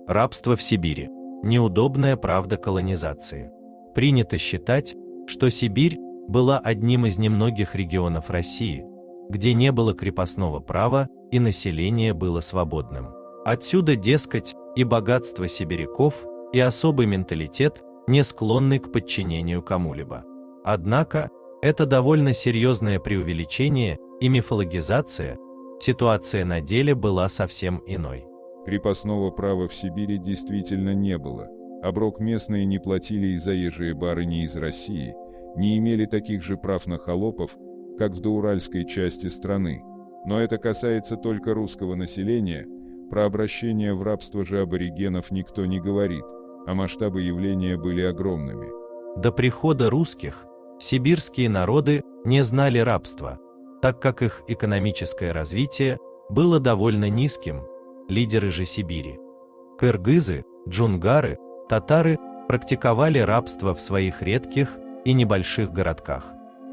Рабство в Сибири. Неудобная правда колонизации. Принято считать, что Сибирь была одним из немногих регионов России, где не было крепостного права и население было свободным. Отсюда, дескать, и богатство сибиряков, и особый менталитет, не склонный к подчинению кому-либо. Однако, это довольно серьезное преувеличение и мифологизация, ситуация на деле была совсем иной. Крепостного права в Сибири действительно не было. Оброк местные не платили и заезжие барыни из России не имели таких же прав на холопов, как в доуральской части страны. Но это касается только русского населения, про обращение в рабство же аборигенов никто не говорит, а масштабы явления были огромными. До прихода русских сибирские народы не знали рабства, так как их экономическое развитие было довольно низким, лидеры же Сибири. Кыргызы, джунгары, татары практиковали рабство в своих редких и небольших городках,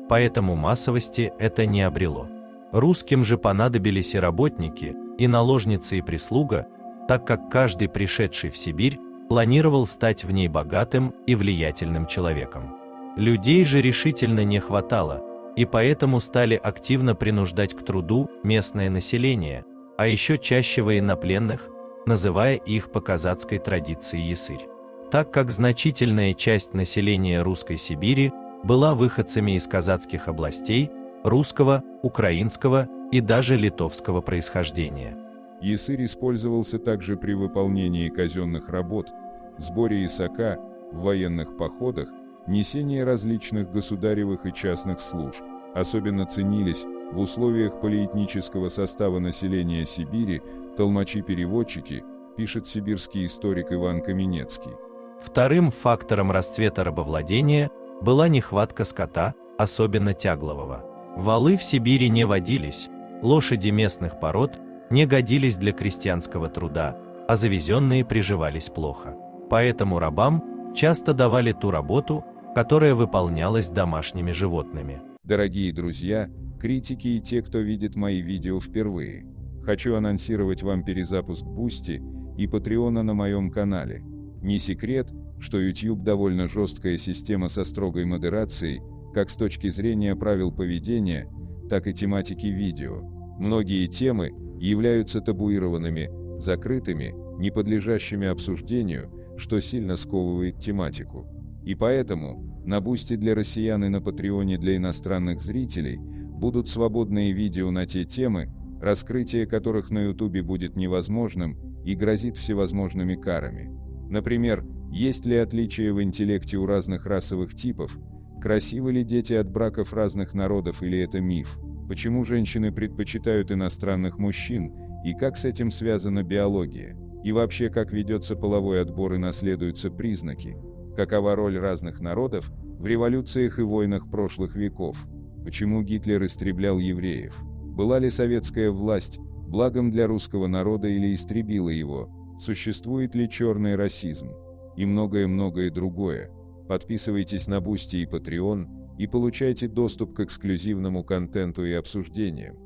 поэтому массовости это не обрело. Русским же понадобились и работники, и наложницы, и прислуга, так как каждый пришедший в Сибирь планировал стать в ней богатым и влиятельным человеком. Людей же решительно не хватало, и поэтому стали активно принуждать к труду местное население, а еще чаще военнопленных, называя их по казацкой традиции ясырь. Так как значительная часть населения русской Сибири была выходцами из казацких областей, русского, украинского и даже литовского происхождения. Ясырь использовался также при выполнении казенных работ, сборе ясака, в военных походах, несении различных государевых и частных служб. Особенно ценились в условиях полиэтнического состава населения Сибири толмачи-переводчики, пишет сибирский историк Иван Каменецкий. Вторым фактором расцвета рабовладения была нехватка скота, особенно тяглового. Валы в Сибири не водились, лошади местных пород не годились для крестьянского труда, а завезенные приживались плохо. Поэтому рабам часто давали ту работу, которая выполнялась домашними животными. Дорогие друзья, критики и те, кто видит мои видео впервые, хочу анонсировать вам перезапуск Boosty и Patreon на моем канале. Не секрет, что YouTube довольно жесткая система со строгой модерацией, как с точки зрения правил поведения, так и тематики видео. Многие темы являются табуированными, закрытыми, не подлежащими обсуждению, что сильно сковывает тематику. И поэтому на Boosty для россиян и на Патреоне для иностранных зрителей будут свободные видео на те темы, раскрытие которых на YouTube будет невозможным и грозит всевозможными карами. Например, есть ли отличия в интеллекте у разных расовых типов, красивы ли дети от браков разных народов или это миф, почему женщины предпочитают иностранных мужчин и как с этим связана биология, и вообще как ведется половой отбор и наследуются признаки, какова роль разных народов в революциях и войнах прошлых веков, почему Гитлер истреблял евреев, была ли советская власть благом для русского народа или истребила его, существует ли черный расизм, и многое-многое другое. Подписывайтесь на Boosty и Patreon и получайте доступ к эксклюзивному контенту и обсуждениям.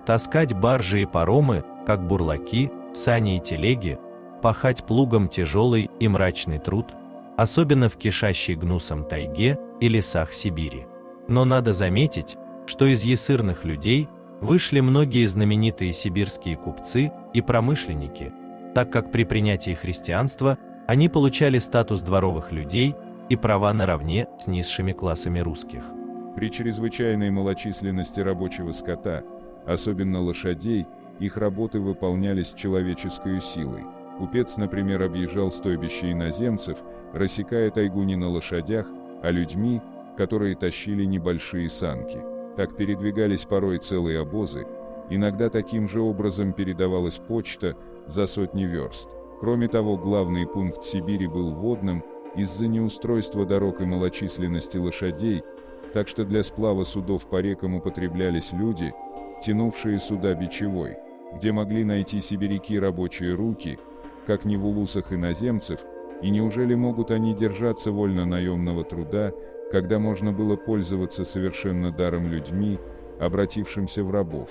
Таскать баржи и паромы, как бурлаки, сани и телеги, пахать плугом тяжелый и мрачный труд, особенно в кишащей гнусом тайге и лесах Сибири. Но надо заметить, что из ясырных людей вышли многие знаменитые сибирские купцы и промышленники, так как при принятии христианства они получали статус дворовых людей и права наравне с низшими классами русских. При чрезвычайной малочисленности рабочего скота, особенно лошадей, их работы выполнялись человеческой силой. Купец, например, объезжал стойбище иноземцев, рассекая тайгу не на лошадях, а людьми, которые тащили небольшие санки. Так передвигались порой целые обозы, иногда таким же образом передавалась почта за сотни верст. Кроме того, главный пункт Сибири был водным из-за неустройства дорог и малочисленности лошадей, так что для сплава судов по рекам употреблялись люди, тянувшие суда бичевой, где могли найти сибиряки рабочие руки, как не в улусах иноземцев, и неужели могут они держаться вольно наемного труда, когда можно было пользоваться совершенно даром людьми, обратившимся в рабов?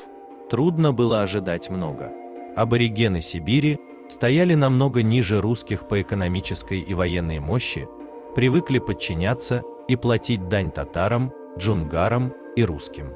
Трудно было ожидать много. Аборигены Сибири стояли намного ниже русских по экономической и военной мощи, привыкли подчиняться и платить дань татарам, джунгарам и русским.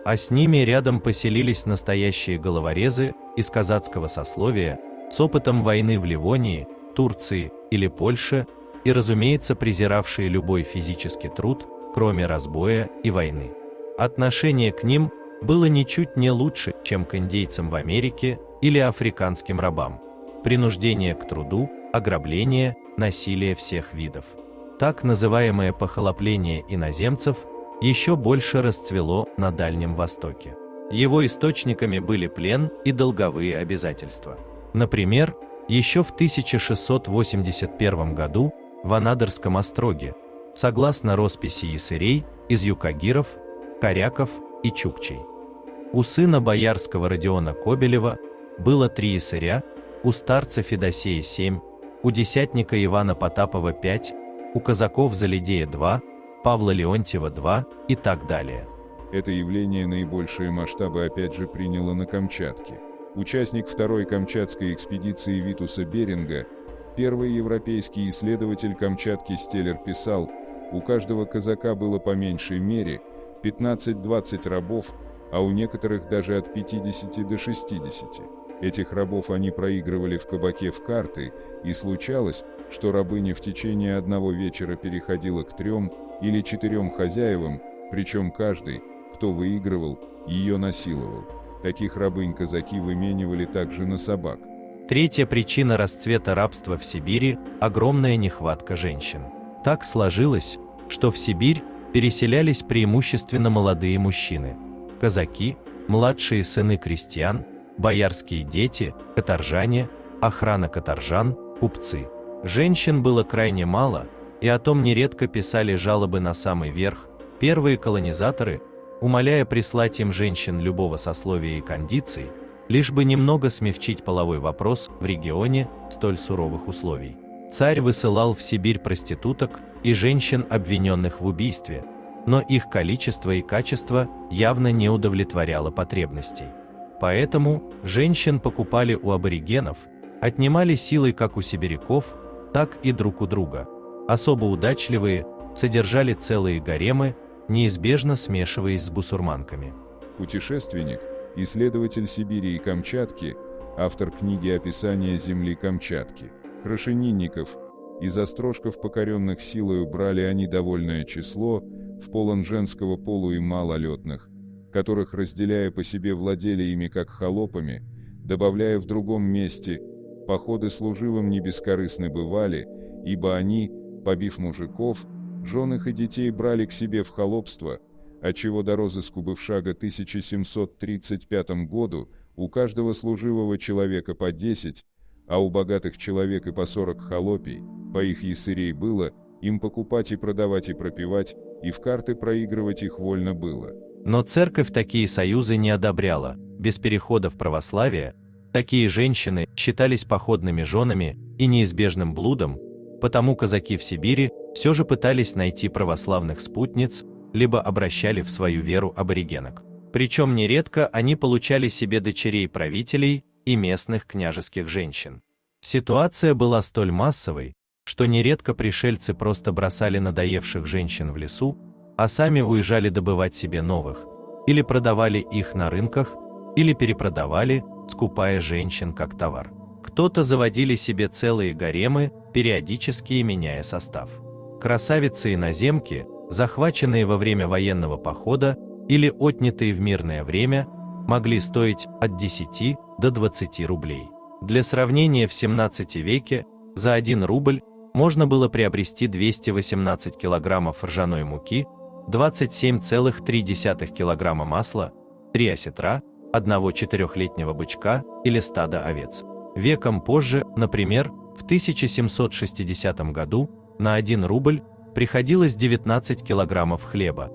А с ними рядом поселились настоящие головорезы из казацкого сословия с опытом войны в Ливонии, Турции или Польше и, разумеется, презиравшие любой физический труд, кроме разбоя и войны. Отношение к ним было ничуть не лучше, чем к индейцам в Америке или африканским рабам. Принуждение к труду, ограбление, насилие всех видов. Так называемое похолопление иноземцев еще больше расцвело на Дальнем Востоке. Его источниками были плен и долговые обязательства. Например, еще в 1681 году в Анадырском остроге, согласно росписи ясырей из юкагиров, коряков и чукчей. У сына боярского Родиона Кобелева было 3 ясыря, у старца Федосея 7, у десятника Ивана Потапова 5, у казаков Залидея 2, Павла Леонтьева 2 и так далее. Это явление наибольшие масштабы опять же приняло на Камчатке. Участник второй Камчатской экспедиции Витуса Беринга, первый европейский исследователь Камчатки Стеллер писал, у каждого казака было по меньшей мере 15-20 рабов, а у некоторых даже от 50 до 60. Этих рабов они проигрывали в кабаке в карты, и случалось, что рабыня в течение одного вечера переходила к 3 или 4 хозяевам, причем каждый, кто выигрывал, ее насиловал. Таких рабынь казаки выменивали также на собак. Третья причина расцвета рабства в Сибири – огромная нехватка женщин. Так сложилось, что в Сибирь переселялись преимущественно молодые мужчины – казаки, младшие сыны крестьян, боярские дети, каторжане, охрана каторжан, купцы. Женщин было крайне мало, и о том нередко писали жалобы на самый верх. Первые колонизаторы, умоляя прислать им женщин любого сословия и кондиций, лишь бы немного смягчить половой вопрос в регионе столь суровых условий. Царь высылал в Сибирь проституток и женщин, обвиненных в убийстве, но их количество и качество явно не удовлетворяло потребностей. Поэтому женщин покупали у аборигенов, отнимали силой как у сибиряков, так и друг у друга. Особо удачливые содержали целые гаремы, неизбежно смешиваясь с бусурманками. Путешественник, исследователь Сибири и Камчатки, автор книги «Описание земли Камчатки», Крашенинников, из острожков, покоренных силою, брали они довольное число, в полон женского полу и малолетных, которых, разделяя по себе, владели ими как холопами, добавляя в другом месте, походы служивым не бескорыстны бывали, ибо они, побив мужиков, жен их и детей брали к себе в холопство, отчего до розыску бывшага 1735 году у каждого служивого человека по 10, а у богатых человек и по 40 холопий, по их ясырей было, им покупать и продавать и пропивать, и в карты проигрывать их вольно было. Но церковь такие союзы не одобряла. Без перехода в православие такие женщины считались походными женами и неизбежным блудом, потому казаки в Сибири все же пытались найти православных спутниц, либо обращали в свою веру аборигенок. Причем нередко они получали себе дочерей правителей и местных княжеских женщин. Ситуация была столь массовой, что нередко пришельцы просто бросали надоевших женщин в лесу, а сами уезжали добывать себе новых, или продавали их на рынках, или перепродавали, скупая женщин как товар. Кто-то заводили себе целые гаремы, периодически меняя состав. Красавицы-иноземки, захваченные во время военного похода или отнятые в мирное время, могли стоить от 10 до 20 рублей. Для сравнения, в 17 веке за 1 рубль можно было приобрести 218 килограммов ржаной муки, 27,3 килограмма масла, 3 осетра, 1 4-летнего бычка или стада овец. Веком позже, например, в 1760 году на 1 рубль приходилось 19 килограммов хлеба,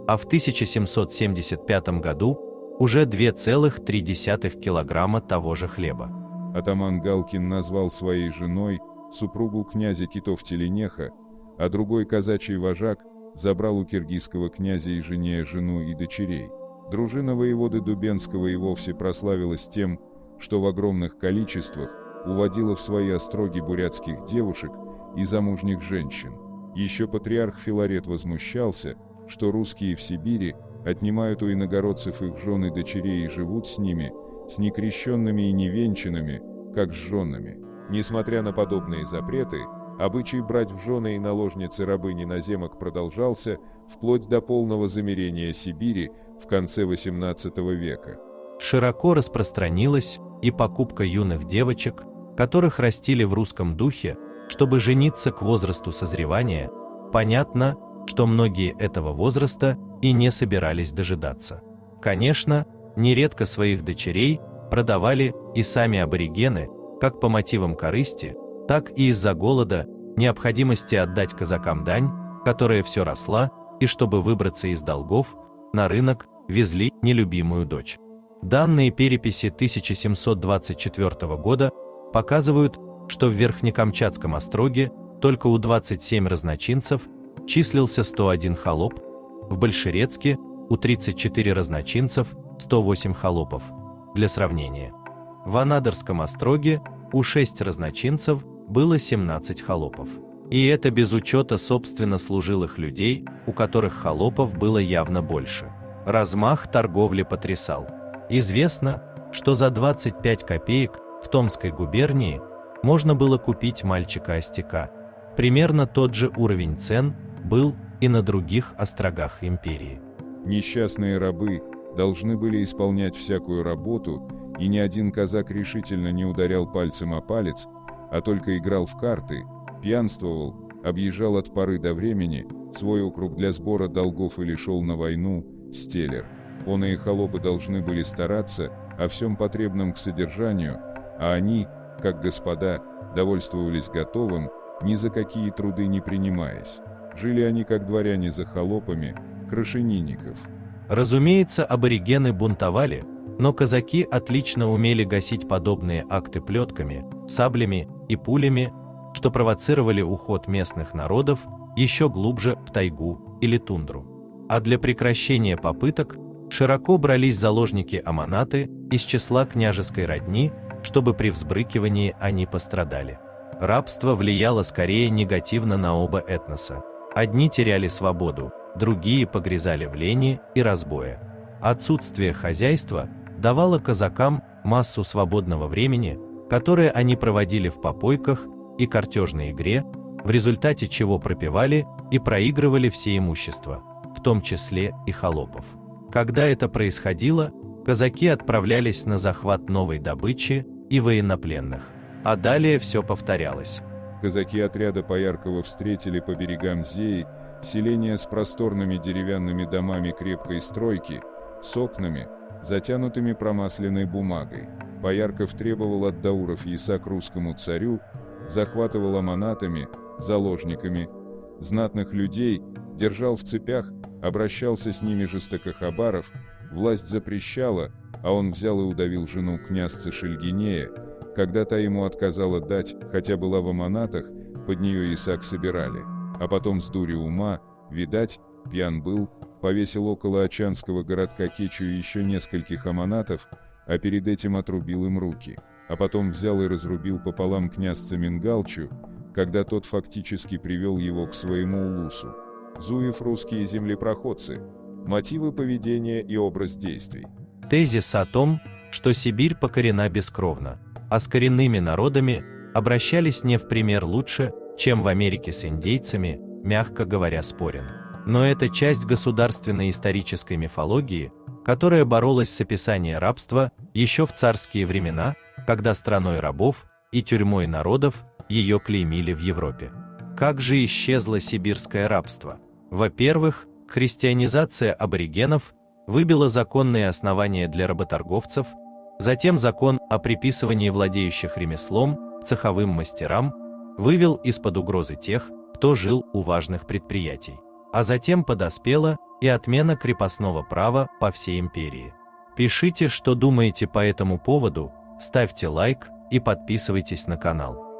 а в 1775 году уже 2,3 килограмма того же хлеба. Атаман Галкин назвал своей женой супругу князя Китов-Теленеха, а другой казачий вожак забрал у киргизского князя и жене жену и дочерей. Дружина воеводы Дубенского и вовсе прославилась тем, что в огромных количествах уводило в свои остроги бурятских девушек и замужних женщин. Еще патриарх Филарет возмущался, что русские в Сибири отнимают у иногородцев их жен и дочерей и живут с ними, с некрещенными и невенчанными, как с женами. Несмотря на подобные запреты, обычай брать в жены и наложницы рабынь иноземок продолжался вплоть до полного замирения Сибири в конце XVIII века. Широко распространилась и покупка юных девочек, которых растили в русском духе, чтобы жениться к возрасту созревания. Понятно, что многие этого возраста и не собирались дожидаться. Конечно, нередко своих дочерей продавали и сами аборигены, как по мотивам корысти, так и из-за голода, необходимости отдать казакам дань, которая все росла, и чтобы выбраться из долгов, на рынок везли нелюбимую дочь. Данные переписи 1724 года показывают, что в Верхнекамчатском остроге только у 27 разночинцев числился 101 холоп, в Большерецке у 34 разночинцев 108 холопов. Для сравнения, в Анадырском остроге у 6 разночинцев было 17 холопов. И это без учета собственно служилых людей, у которых холопов было явно больше. Размах торговли потрясал. Известно, что за 25 копеек в Томской губернии можно было купить мальчика-остяка. Примерно тот же уровень цен был и на других острогах империи. Несчастные рабы должны были исполнять всякую работу, и ни один казак решительно не ударял пальцем о палец, а только играл в карты, пьянствовал, объезжал от поры до времени свой округ для сбора долгов или шел на войну, стелер. Он и холопы должны были стараться о всем потребном к содержанию, а они, как господа, довольствовались готовым, ни за какие труды не принимаясь. Жили они как дворяне за холопами, крашенинников. Разумеется, аборигены бунтовали, но казаки отлично умели гасить подобные акты плетками, саблями и пулями, что провоцировали уход местных народов еще глубже в тайгу или тундру. А для прекращения попыток широко брались заложники-аманаты из числа княжеской родни, чтобы при взбрыкивании они пострадали. Рабство влияло скорее негативно на оба этноса. Одни теряли свободу, другие погрязали в лени и разбое. Отсутствие хозяйства давало казакам массу свободного времени, которое они проводили в попойках и картежной игре, в результате чего пропивали и проигрывали все имущество, в том числе и холопов. Когда это происходило, казаки отправлялись на захват новой добычи и военнопленных. А далее все повторялось. Казаки отряда Пояркова встретили по берегам Зеи селение с просторными деревянными домами крепкой стройки, с окнами, затянутыми промасленной бумагой. Поярков требовал от дауров яса к русскому царю, захватывал аманатами, заложниками, знатных людей, держал в цепях, обращался с ними жестокохабаров, власть запрещала, а он взял и удавил жену князца Шельгинея, когда та ему отказала дать, хотя была в аманатах, под нее ясак собирали, а потом с дури ума, видать, пьян был, повесил около Очанского городка Кечу еще нескольких аманатов, а перед этим отрубил им руки, а потом взял и разрубил пополам князца Мингалчу, когда тот фактически привел его к своему улусу. Зуев русские землепроходцы. Мотивы поведения и образ действий. Тезис о том, что Сибирь покорена бескровно, а с коренными народами обращались не в пример лучше, чем в Америке с индейцами, мягко говоря, спорен. Но это часть государственной исторической мифологии, которая боролась с описанием рабства еще в царские времена, когда страной рабов и тюрьмой народов ее клеймили в Европе. Как же исчезло сибирское рабство? Во-первых, христианизация аборигенов выбила законные основания для работорговцев, затем закон о приписывании владеющих ремеслом цеховым мастерам вывел из-под угрозы тех, кто жил у важных предприятий. А затем подоспела и отмена крепостного права по всей империи. Пишите, что думаете по этому поводу, ставьте лайк и подписывайтесь на канал.